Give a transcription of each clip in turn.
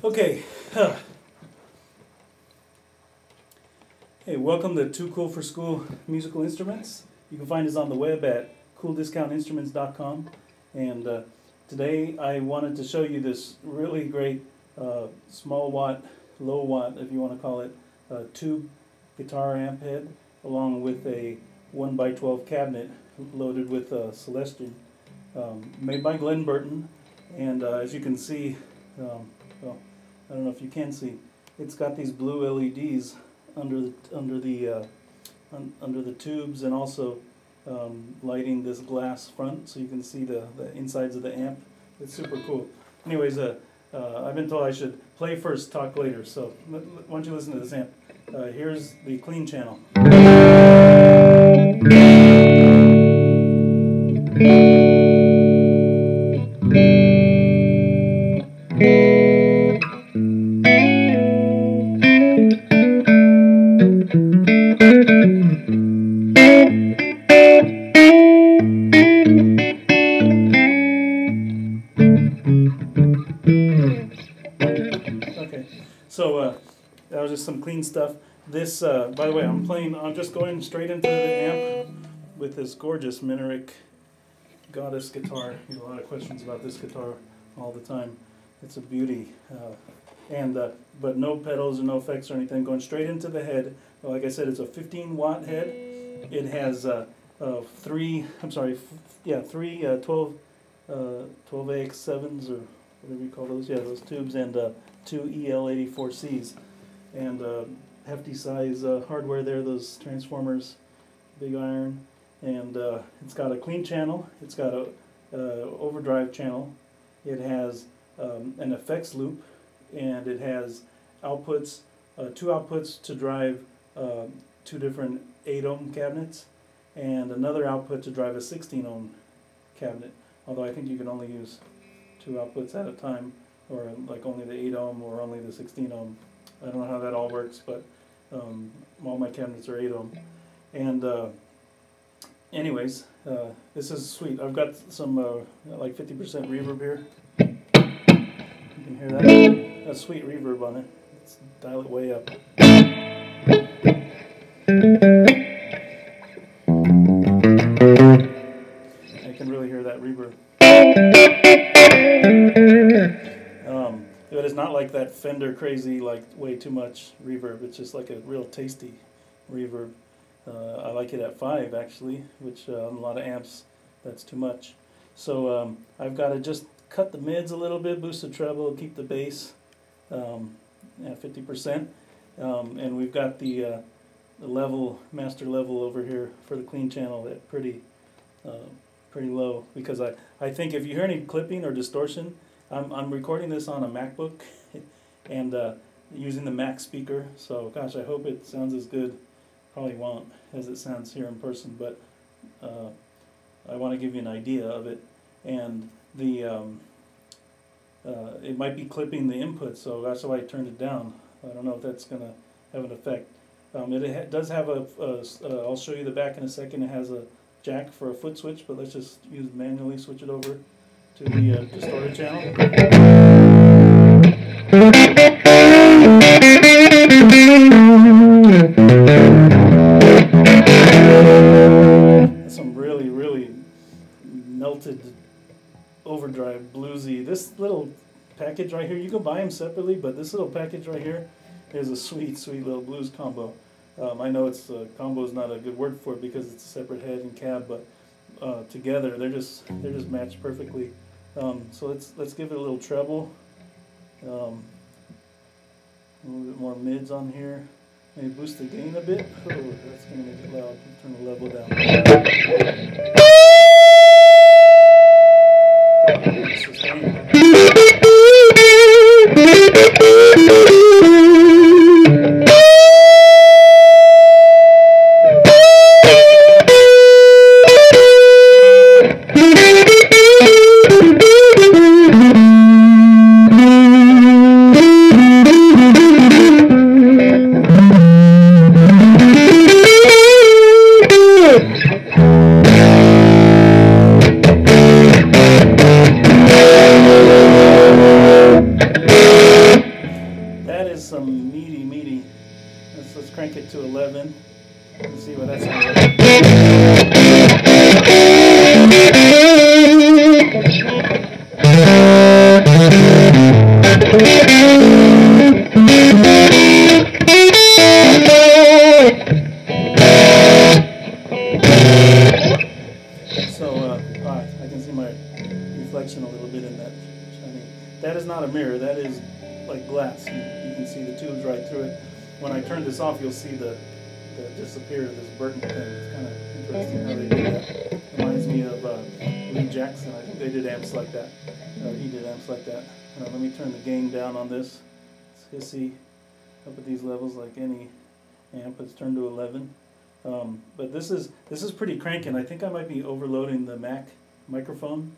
Okay. Hey, welcome to Too Cool for School Musical Instruments. You can find us on the web at cooldiscountinstruments.com. And today I wanted to show you this really great small watt, low watt, if you want to call it, tube guitar amp head, along with a 1x12 cabinet loaded with Celestion, made by Glen Burton. And as you can see, well, I don't know if you can see, it's got these blue LEDs under the tubes, and also lighting this glass front, so you can see the insides of the amp. It's super cool. Anyways, I've been told I should play first, talk later. So why don't you listen to this amp? Here's the clean channel. Okay, so that was just some clean stuff. This, by the way, I'm just going straight into the amp with this gorgeous Mineric Goddess guitar. You get a lot of questions about this guitar all the time. It's a beauty, but no pedals or no effects or anything. Going straight into the head. Like I said, it's a 15-watt head. It has three 12AX7s or whatever you call those. Yeah, those tubes, and two EL84Cs, and hefty size hardware there. Those transformers, big iron, and it's got a clean channel. It's got a overdrive channel. It has an effects loop, and it has outputs, two outputs to drive two different 8-ohm cabinets, and another output to drive a 16-ohm cabinet. Although I think you can only use two outputs at a time, or like only the 8-ohm or only the 16-ohm. I don't know how that all works, but all my cabinets are 8-ohm. And anyways, this is sweet. I've got some like 50% reverb here. You can hear that. That's sweet reverb on it. Let's dial it way up. I can really hear that reverb. But it's not like that Fender crazy, like way too much reverb. It's just like a real tasty reverb. I like it at 5 actually, which on a lot of amps that's too much. So I've got to just cut the mids a little bit, boost the treble, keep the bass at 50%, and we've got the master level over here for the clean channel at pretty low, because I think if you hear any clipping or distortion, I'm recording this on a MacBook and using the Mac speaker, so gosh, I hope it sounds as good, probably won't, as it sounds here in person, but I want to give you an idea of it. And the it might be clipping the input, so that's why I turned it down. I don't know if that's going to have an effect. It does have I'll show you the back in a second. It has a jack for a foot switch, but let's just manually switch it over to the distorted channel. That's some really, really melted overdrive bluesy. This little package right here, you can buy them separately, but this little package right here is a sweet, sweet little blues combo. I know it's combo is not a good word for it because it's a separate head and cab, but together they're just matched perfectly. So let's give it a little treble, a little bit more mids on here. Maybe boost the gain a bit. Oh, that's gonna make it loud. Turn the level down. some meaty. Let's crank it to 11 and see what that sounds like. So I can see my reflection a little bit in that shining. That is not a mirror, that is like glass. You can see the tubes right through it. When I turn this off, you'll see the disappear of this Burton thing. It's kind of interesting how they did that. Reminds me of Lee Jackson. I think they did amps like that. He did amps like that. Let me turn the gain down on this. It's hissy up at these levels like any amp. It's turned to 11. But this is pretty cranking. I think I might be overloading the Mac microphone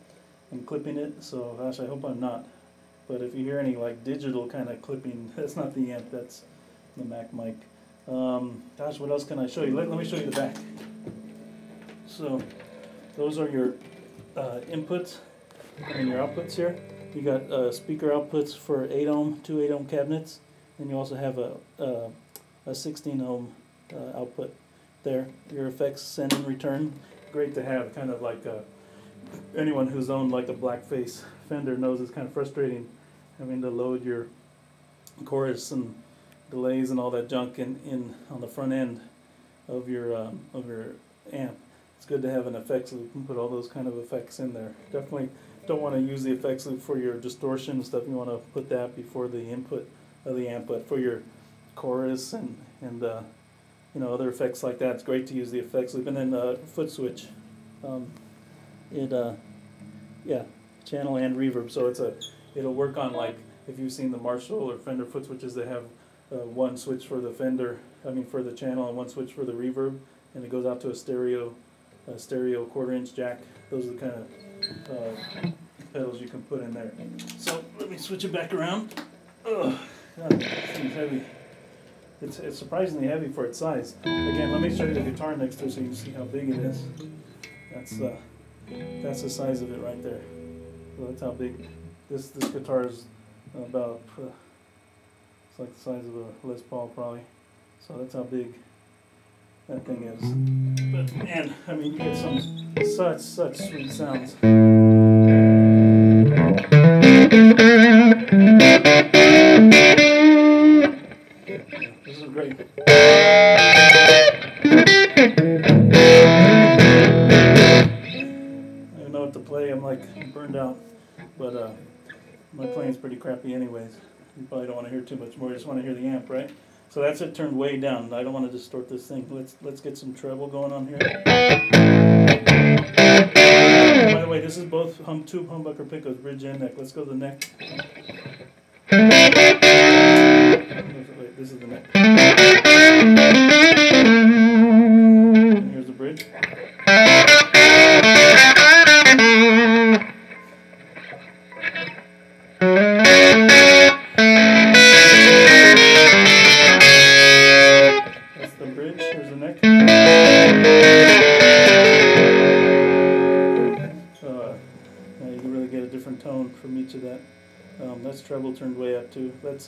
and clipping it. So gosh, I hope I'm not. But if you hear any like digital kind of clipping, that's not the amp. That's the Mac mic. Gosh, what else can I show you? Let me show you the back. So those are your inputs and your outputs here. You got speaker outputs for 8 ohm, 2 8 ohm cabinets, and you also have a 16 ohm output there. Your effects send and return. Great to have. Kind of like anyone who's owned like a blackface Fender knows it's kind of frustrating having to load your chorus and delays and all that junk in on the front end of your amp. It's good to have an effects loop and put all those kind of effects in there. Definitely don't want to use the effects loop for your distortion and stuff. You want to put that before the input of the amp. But for your chorus and you know, other effects like that, it's great to use the effects loop. And then foot switch. Yeah, channel and reverb. So it'll work on, like, if you've seen the Marshall or Fender foot switches, they have one switch for the for the channel and one switch for the reverb, and it goes out to a stereo 1/4-inch jack. Those are the kind of pedals you can put in there. So let me switch it back around. Ugh, God, this thing's heavy. It's surprisingly heavy for its size. Again, let me show you the guitar next to it so you can see how big it is. That's the size of it right there. So that's how big this guitar is. About it's like the size of a Les Paul probably. So that's how big that thing is. But man, I mean, you get such sweet sounds. This is great. I don't know what to play. I'm like burned out, but my playing's pretty crappy anyways. You probably don't want to hear too much more. You just want to hear the amp, right? So that's it turned way down. I don't want to distort this thing. Let's get some treble going on here. By the way, this is both tube humbucker pickups, bridge and neck. Let's go to the neck. Wait, this is the neck. And here's the bridge. That's the bridge. Here's the neck. So now you can really get a different tone from each of that. That's treble turned way up too. Let's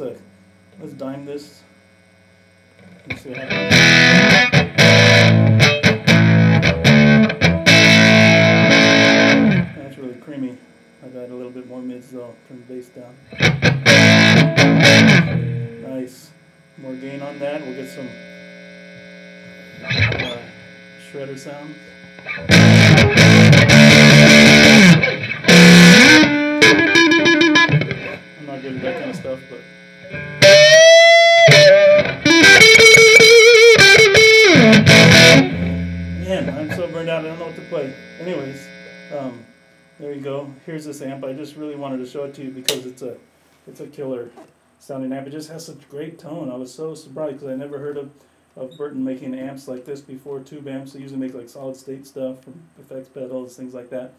dime this. Let's see what happens. That's really creamy. I got a little bit more mids though. Turn the bass down. Nice. More gain on that. We'll get some shredder sounds. I'm not good at that kind of stuff, but man, I'm so burned out I don't know what to play. Anyways, there you go. Here's this amp. I just really wanted to show it to you because it's a killer sounding amp. It just has such great tone. I was so surprised because I never heard of Burton making amps like this before. Tube amps. They usually make like solid state stuff, effects pedals, things like that.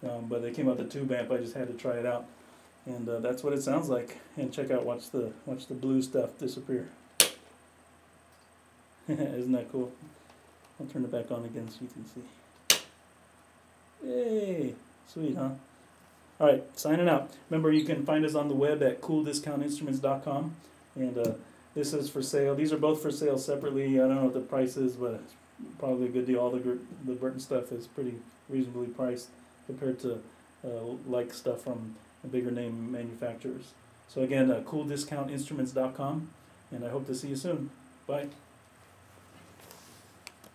But they came out the tube amp. I just had to try it out, and that's what it sounds like. And check out, watch the blue stuff disappear. Isn't that cool? I'll turn it back on again so you can see. Yay! Sweet, huh? Alright, signing out. Remember, you can find us on the web at cooldiscountinstruments.com, and this is for sale. These are both for sale separately. I don't know what the price is, but it's probably a good deal. All the Burton stuff is pretty reasonably priced compared to like stuff from bigger name manufacturers. So again, cooldiscountinstruments.com, and I hope to see you soon. Bye.